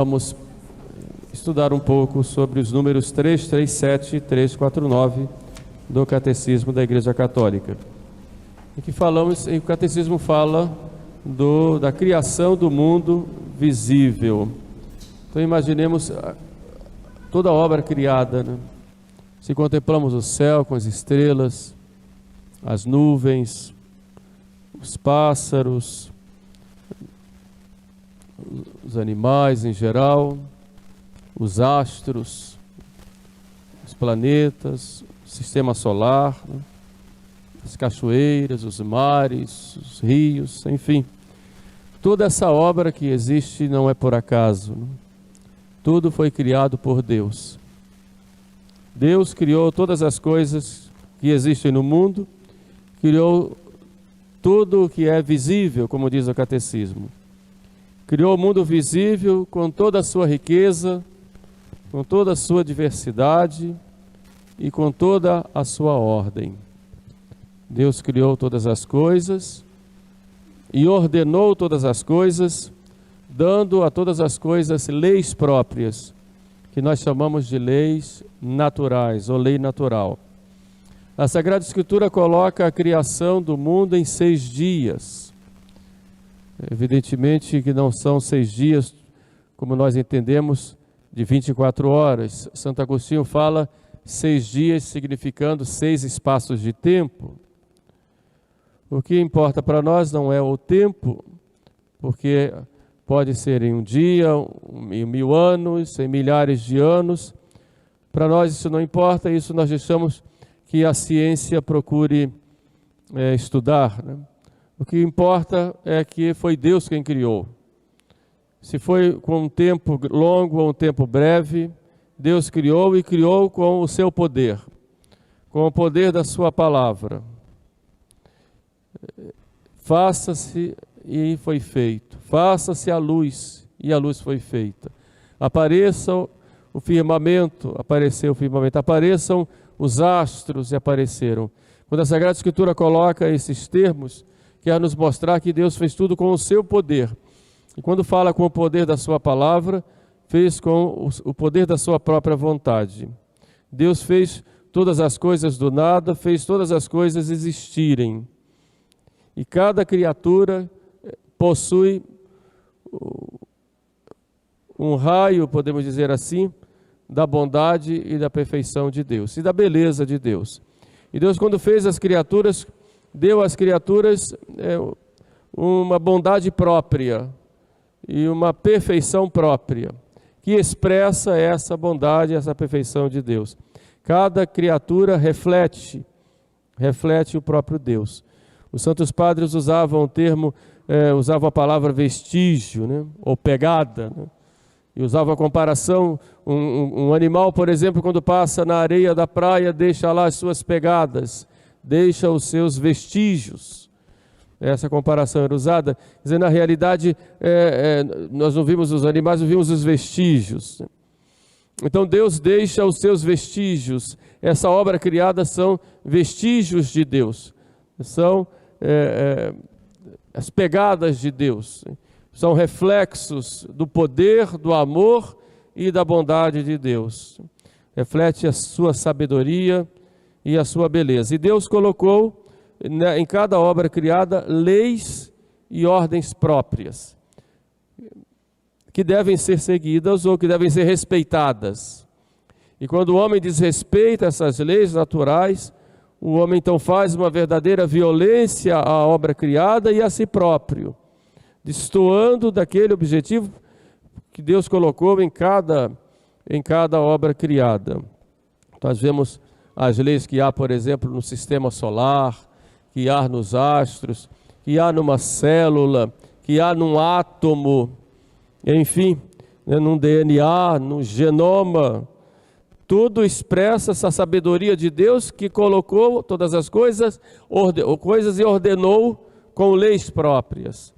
Vamos estudar um pouco sobre os números 337 e 349 do Catecismo da Igreja Católica. O Catecismo fala da criação do mundo visível. Então imaginemos toda a obra criada, né? Se contemplamos o céu com as estrelas, as nuvens, os pássaros, os animais em geral, os astros, os planetas, o sistema solar, né? As cachoeiras, os mares, os rios, enfim. Toda essa obra que existe não é por acaso, né? Tudo foi criado por Deus. Deus criou todas as coisas que existem no mundo, criou tudo o que é visível, como diz o Catecismo. Criou o mundo visível com toda a sua riqueza, com toda a sua diversidade e com toda a sua ordem. Deus criou todas as coisas e ordenou todas as coisas, dando a todas as coisas leis próprias, que nós chamamos de leis naturais ou lei natural. A Sagrada Escritura coloca a criação do mundo em 6 dias. Evidentemente que não são 6 dias, como nós entendemos, de 24 horas. Santo Agostinho fala 6 dias significando 6 espaços de tempo. O que importa para nós não é o tempo, porque pode ser em um dia, em 1000 anos, em milhares de anos. Para nós isso não importa, isso nós deixamos que a ciência procure estudar, né? O que importa é que foi Deus quem criou. Se foi com um tempo longo ou um tempo breve, Deus criou e criou com o seu poder, com o poder da sua palavra. Faça-se e foi feito. Faça-se a luz e a luz foi feita. Apareça o firmamento, apareceu o firmamento. Apareçam os astros e apareceram. Quando a Sagrada Escritura coloca esses termos, quer nos mostrar que Deus fez tudo com o seu poder. E quando fala com o poder da sua palavra, fez com o poder da sua própria vontade. Deus fez todas as coisas do nada, fez todas as coisas existirem. E cada criatura possui um raio, podemos dizer assim, da bondade e da perfeição de Deus, e da beleza de Deus. E Deus, quando fez as criaturas, deu às criaturas uma bondade própria e uma perfeição própria, que expressa essa bondade, essa perfeição de Deus. Cada criatura reflete o próprio Deus. Os santos padres usavam o termo, usavam a palavra vestígio, né? Ou pegada, né? E usavam a comparação, um animal, por exemplo, quando passa na areia da praia, deixa lá as suas pegadas, deixa os seus vestígios. Essa comparação era usada. Quer dizer, na realidade, nós não vimos os animais, não vimos os vestígios. Então Deus deixa os seus vestígios. Essa obra criada são vestígios de Deus. São as pegadas de Deus. São reflexos do poder, do amor e da bondade de Deus. Reflete a sua sabedoria e a sua beleza. E Deus colocou em cada obra criada leis e ordens próprias, que devem ser seguidas ou que devem ser respeitadas. E quando o homem desrespeita essas leis naturais, o homem então faz uma verdadeira violência à obra criada e a si próprio, destoando daquele objetivo que Deus colocou em cada obra criada. Nós vemos as leis que há, por exemplo, no sistema solar, que há nos astros, que há numa célula, que há num átomo, enfim, né, num DNA, num genoma. Tudo expressa essa sabedoria de Deus que colocou todas as coisas e ordenou com leis próprias.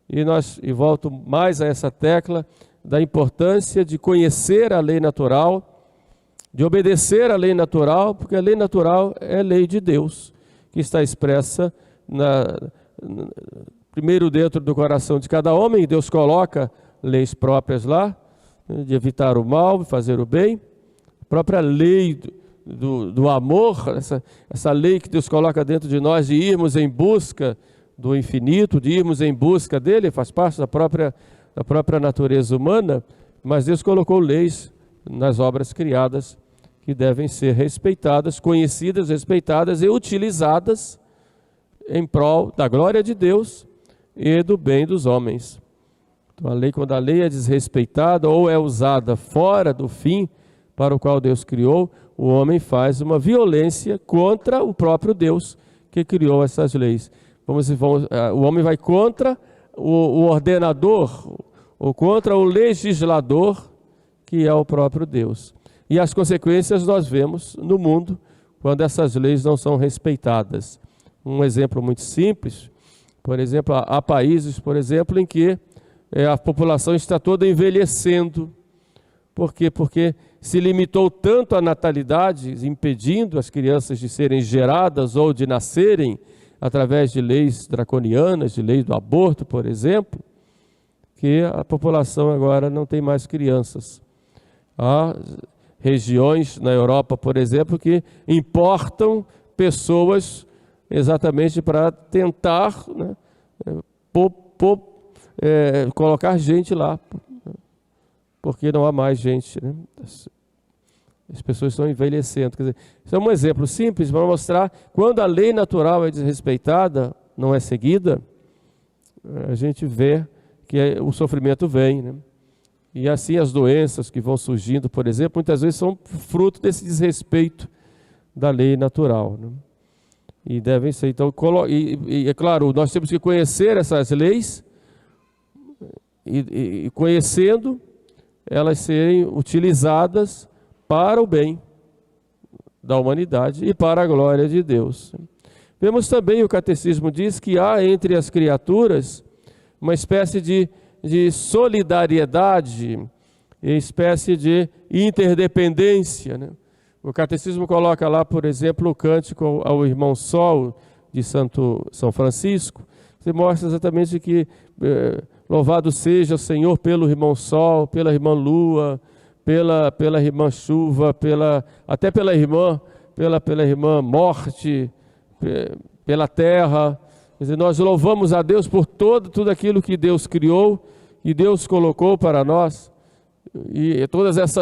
E volto mais a essa tecla da importância de conhecer a lei natural, de obedecer a lei natural, porque a lei natural é a lei de Deus, que está expressa primeiro dentro do coração de cada homem. Deus coloca leis próprias lá, de evitar o mal e fazer o bem. A própria lei do amor, essa lei que Deus coloca dentro de nós de irmos em busca do infinito, de irmos em busca dele, faz parte da própria natureza humana, mas Deus colocou leis nas obras criadas que devem ser respeitadas, conhecidas, respeitadas e utilizadas em prol da glória de Deus e do bem dos homens. Então, quando a lei é desrespeitada ou é usada fora do fim para o qual Deus criou, o homem faz uma violência contra o próprio Deus que criou essas leis. O homem vai contra o ordenador, ou contra o legislador, que é o próprio Deus. E as consequências nós vemos no mundo, quando essas leis não são respeitadas. Um exemplo muito simples, por exemplo, há países, por exemplo, em que a população está toda envelhecendo. Por quê? Porque se limitou tanto a natalidade, impedindo as crianças de serem geradas ou de nascerem através de leis draconianas, de lei do aborto, por exemplo, que a população agora não tem mais crianças. Há regiões na Europa, por exemplo, que importam pessoas exatamente para tentar, né, colocar gente lá, porque não há mais gente, né? As pessoas estão envelhecendo. Quer dizer, isso é um exemplo simples para mostrar quando a lei natural é desrespeitada, não é seguida, a gente vê que o sofrimento vem, né? E assim as doenças que vão surgindo, por exemplo, muitas vezes são fruto desse desrespeito da lei natural, né? E devem ser, então, é claro, nós temos que conhecer essas leis e conhecendo, elas serem utilizadas para o bem da humanidade e para a glória de Deus. Vemos também, o catecismo diz que há entre as criaturas uma espécie de solidariedade, espécie de interdependência, né? O catecismo coloca lá, por exemplo, o cântico ao irmão Sol de São Francisco, que mostra exatamente que louvado seja o Senhor pelo irmão Sol, pela irmã Lua, pela irmã Chuva, até pela irmã Morte, pela Terra. Quer dizer, nós louvamos a Deus por tudo aquilo que Deus criou e Deus colocou para nós. E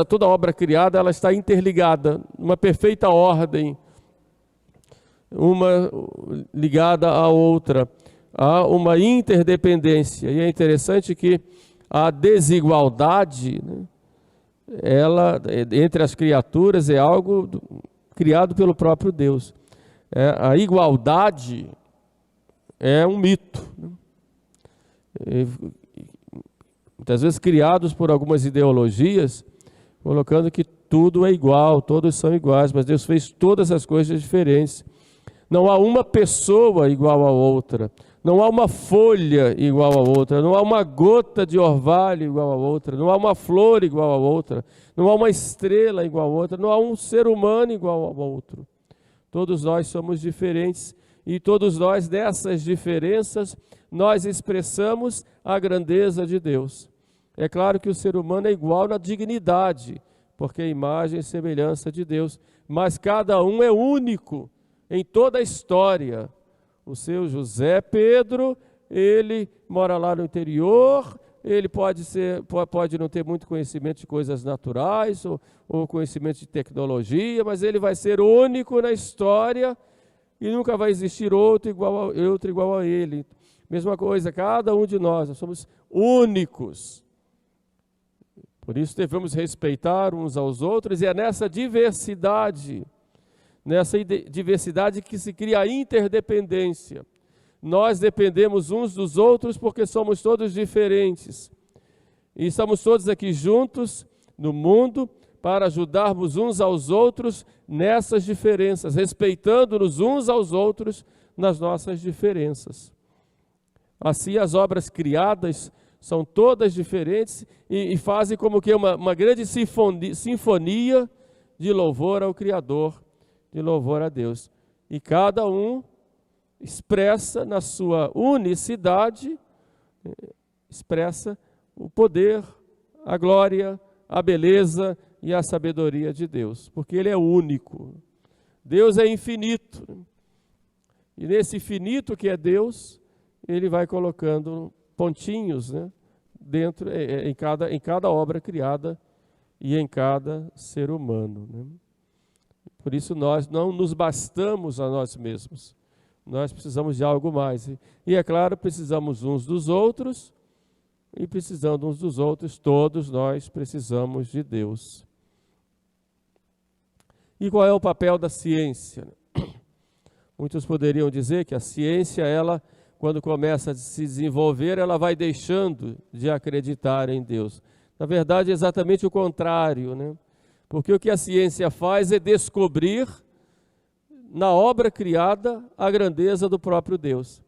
toda obra criada, ela está interligada, uma perfeita ordem, uma ligada à outra. Há uma interdependência. E é interessante que a desigualdade, né, entre as criaturas é algo criado pelo próprio Deus. A igualdade é um mito, né? Muitas vezes criados por algumas ideologias, colocando que tudo é igual, todos são iguais, mas Deus fez todas as coisas diferentes. Não há uma pessoa igual a outra, não há uma folha igual a outra, não há uma gota de orvalho igual a outra, não há uma flor igual a outra, não há uma estrela igual a outra, não há um ser humano igual ao outro. Todos nós somos diferentes e todos nós, dessas diferenças, nós expressamos a grandeza de Deus. É claro que o ser humano é igual na dignidade, porque é imagem e semelhança de Deus, mas cada um é único em toda a história. O seu José Pedro, ele mora lá no interior, ele pode não ter muito conhecimento de coisas naturais ou conhecimento de tecnologia, mas ele vai ser único na história e nunca vai existir outro igual a ele. Mesma coisa, cada um de nós somos únicos. Por isso devemos respeitar uns aos outros, e é nessa diversidade que se cria a interdependência. Nós dependemos uns dos outros porque somos todos diferentes. E estamos todos aqui juntos no mundo para ajudarmos uns aos outros nessas diferenças, respeitando-nos uns aos outros nas nossas diferenças. Assim, as obras criadas são todas diferentes e fazem como que uma grande sinfonia de louvor ao Criador, de louvor a Deus. E cada um expressa na sua unicidade, expressa o poder, a glória, a beleza e a sabedoria de Deus, porque Ele é único. Deus é infinito. E nesse infinito que é Deus, Ele vai colocando pontinhos, né, dentro, em cada obra criada e em cada ser humano, né? Por isso nós não nos bastamos a nós mesmos. Nós precisamos de algo mais. E é claro, precisamos uns dos outros, e precisando uns dos outros, todos nós precisamos de Deus. E qual é o papel da ciência? Muitos poderiam dizer que a ciência, ela, quando começa a se desenvolver, ela vai deixando de acreditar em Deus. Na verdade, é exatamente o contrário, né? Porque o que a ciência faz é descobrir na obra criada a grandeza do próprio Deus.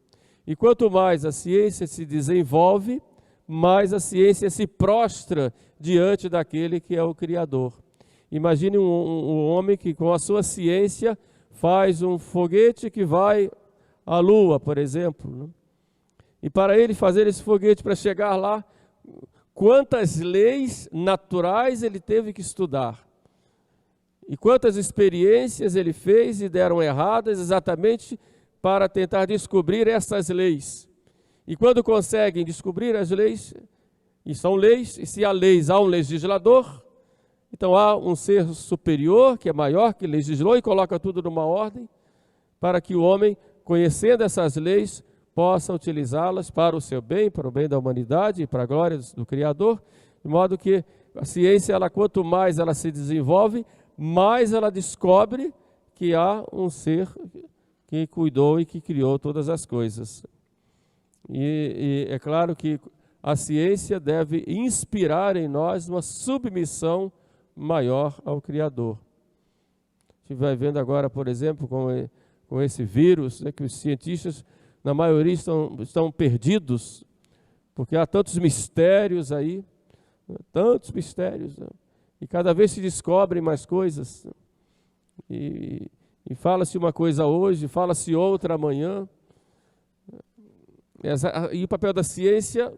E quanto mais a ciência se desenvolve, mais a ciência se prostra diante daquele que é o Criador. Imagine um homem que com a sua ciência faz um foguete que vai à Lua, por exemplo, né? E para ele fazer esse foguete, para chegar lá, quantas leis naturais ele teve que estudar. E quantas experiências ele fez e deram erradas exatamente para tentar descobrir essas leis. E quando conseguem descobrir as leis, e são leis, e se há leis, há um legislador, então há um ser superior, que é maior, que legislou e coloca tudo numa ordem, para que o homem, conhecendo essas leis, possa utilizá-las para o seu bem, para o bem da humanidade e para a glória do Criador, de modo que a ciência, ela, quanto mais ela se desenvolve, mais ela descobre que há um ser que cuidou e que criou todas as coisas. E é claro que a ciência deve inspirar em nós uma submissão maior ao Criador. A gente vai vendo agora, por exemplo, com esse vírus, né, que os cientistas, na maioria, estão perdidos, porque há tantos mistérios aí, tantos mistérios, né? E cada vez se descobrem mais coisas, e fala-se uma coisa hoje, fala-se outra amanhã. E o papel da ciência,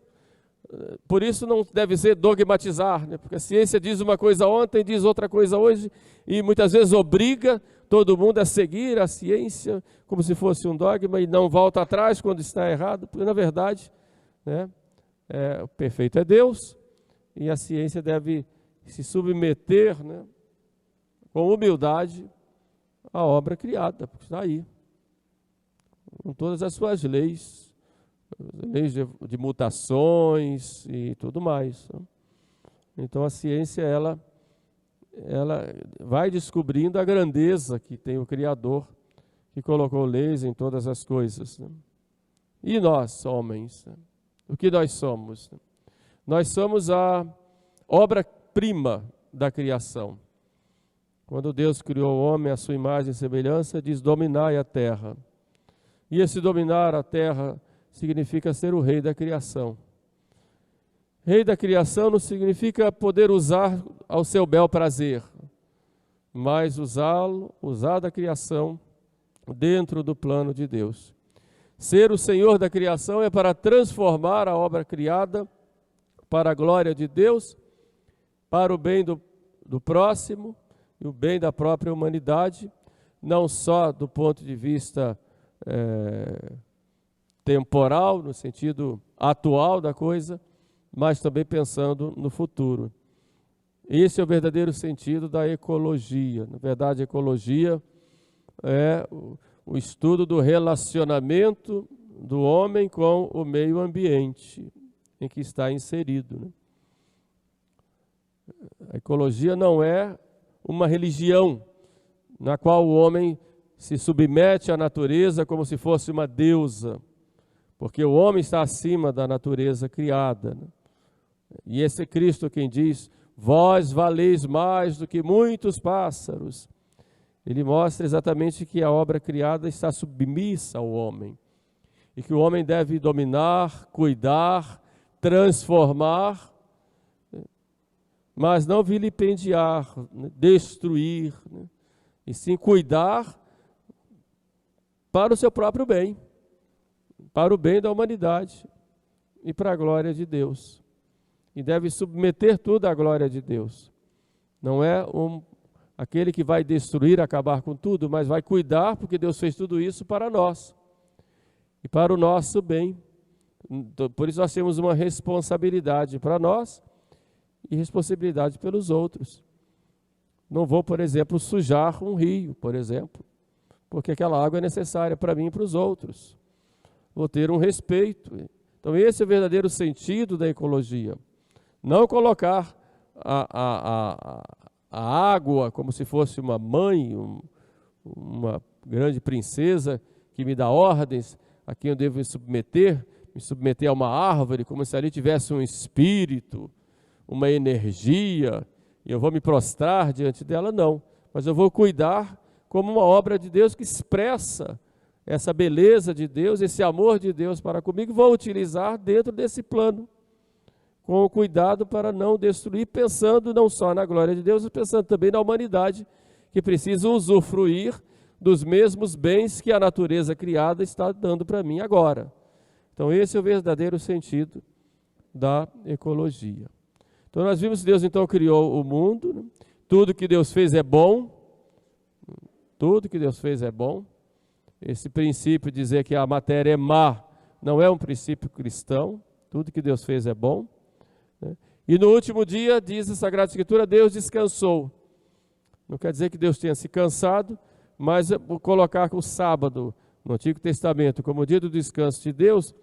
por isso não deve ser dogmatizar, né? Porque a ciência diz uma coisa ontem, diz outra coisa hoje, e muitas vezes obriga todo mundo a seguir a ciência como se fosse um dogma e não volta atrás quando está errado, porque na verdade, né, o perfeito é Deus, e a ciência deve se submeter, né, com humildade à obra criada, porque está aí, com todas as suas leis de mutações e tudo mais. Então a ciência, ela vai descobrindo a grandeza que tem o Criador, que colocou leis em todas as coisas, né? E nós, homens, né? O que nós somos? Nós somos a obra-prima da criação. Quando Deus criou o homem à sua imagem e semelhança, diz: dominai a terra. E esse dominar a terra significa ser o rei da criação. Rei da criação não significa poder usar ao seu bel prazer, mas usar da criação dentro do plano de Deus. Ser o Senhor da criação é para transformar a obra criada para a glória de Deus, para o bem do próximo e o bem da própria humanidade, não só do ponto de vista temporal, no sentido atual da coisa, mas também pensando no futuro. Esse é o verdadeiro sentido da ecologia. Na verdade, a ecologia é o estudo do relacionamento do homem com o meio ambiente em que está inserido, né? A ecologia não é uma religião na qual o homem se submete à natureza como se fosse uma deusa, porque o homem está acima da natureza criada, né? E esse é Cristo quem diz: vós valeis mais do que muitos pássaros. Ele mostra exatamente que a obra criada está submissa ao homem, e que o homem deve dominar, cuidar, transformar, mas não vilipendiar, destruir, né? E sim cuidar para o seu próprio bem, para o bem da humanidade e para a glória de Deus. e deve submeter tudo à glória de Deus. Não é aquele que vai destruir, acabar com tudo, mas vai cuidar, porque Deus fez tudo isso para nós e para o nosso bem. Então, por isso nós temos uma responsabilidade para nós e responsabilidade pelos outros. Não vou, por exemplo, sujar um rio, por exemplo, porque aquela água é necessária para mim e para os outros. Vou ter um respeito. Então esse é o verdadeiro sentido da ecologia. Não colocar a água como se fosse uma mãe, uma grande princesa que me dá ordens a quem eu devo me submeter a uma árvore, como se ali tivesse um espírito, uma energia, e eu vou me prostrar diante dela, não. Mas eu vou cuidar como uma obra de Deus que expressa essa beleza de Deus, esse amor de Deus para comigo, vou utilizar dentro desse plano, com o cuidado para não destruir, pensando não só na glória de Deus, mas pensando também na humanidade, que precisa usufruir dos mesmos bens que a natureza criada está dando para mim agora. Então esse é o verdadeiro sentido da ecologia. Então nós vimos que Deus então criou o mundo, né? Tudo que Deus fez é bom, tudo que Deus fez é bom. Esse princípio de dizer que a matéria é má não é um princípio cristão, tudo que Deus fez é bom. Né? E no último dia, diz a Sagrada Escritura, Deus descansou. Não quer dizer que Deus tenha se cansado, mas colocar o sábado no Antigo Testamento como o dia do descanso de Deus,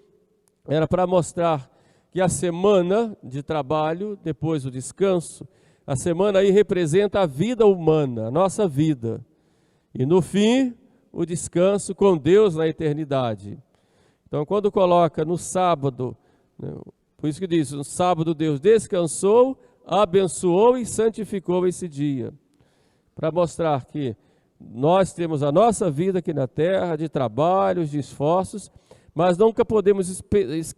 era para mostrar que a semana de trabalho, depois do descanso, a semana aí representa a vida humana, a nossa vida. E no fim, o descanso com Deus na eternidade. Então, quando coloca no sábado, né, por isso que diz, no sábado Deus descansou, abençoou e santificou esse dia, para mostrar que nós temos a nossa vida aqui na terra, de trabalhos, de esforços, mas nunca podemos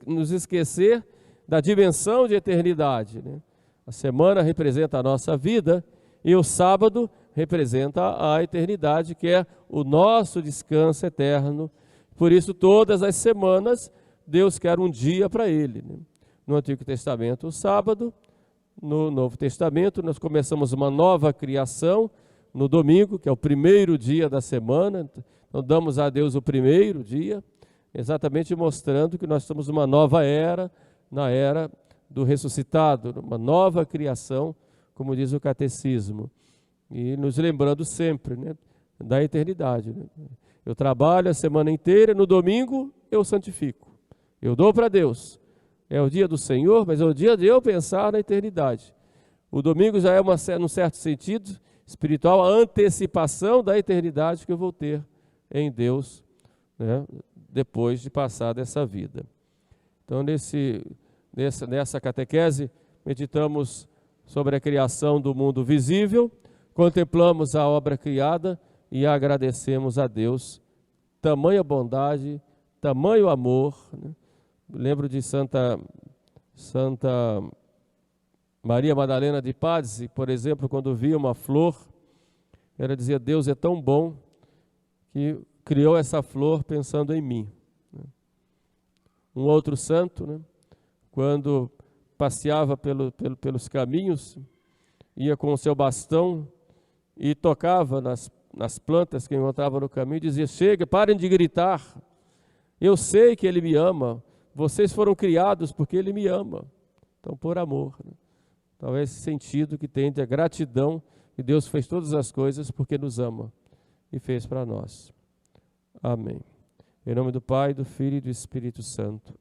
nos esquecer da dimensão de eternidade, né? A semana representa a nossa vida e o sábado representa a eternidade, que é o nosso descanso eterno. Por isso, todas as semanas, Deus quer um dia para Ele, né? No Antigo Testamento, o sábado. No Novo Testamento, nós começamos uma nova criação no domingo, que é o primeiro dia da semana. Então, damos a Deus o primeiro dia, exatamente mostrando que nós estamos numa nova era, na era do ressuscitado, uma nova criação, como diz o catecismo. E nos lembrando sempre, né, da eternidade, né? Eu trabalho a semana inteira, no domingo eu santifico. Eu dou para Deus. É o dia do Senhor, mas é o dia de eu pensar na eternidade. O domingo já é, num certo sentido espiritual, a antecipação da eternidade que eu vou ter em Deus, né, depois de passar dessa vida. Então, nessa catequese, meditamos sobre a criação do mundo visível, contemplamos a obra criada e agradecemos a Deus. Tamanha bondade, tamanho amor, né? Lembro de Santa Maria Madalena de Pazzi, por exemplo, quando via uma flor, ela dizia, Deus é tão bom que criou essa flor pensando em mim. Um outro santo, né, quando passeava pelos caminhos, ia com o seu bastão e tocava nas plantas que encontrava no caminho e dizia, chega, parem de gritar, eu sei que Ele me ama, vocês foram criados porque Ele me ama. Então, por amor, né? Então, é esse sentido que tem de a gratidão, que Deus fez todas as coisas porque nos ama e fez para nós. Amém. Em nome do Pai, do Filho e do Espírito Santo.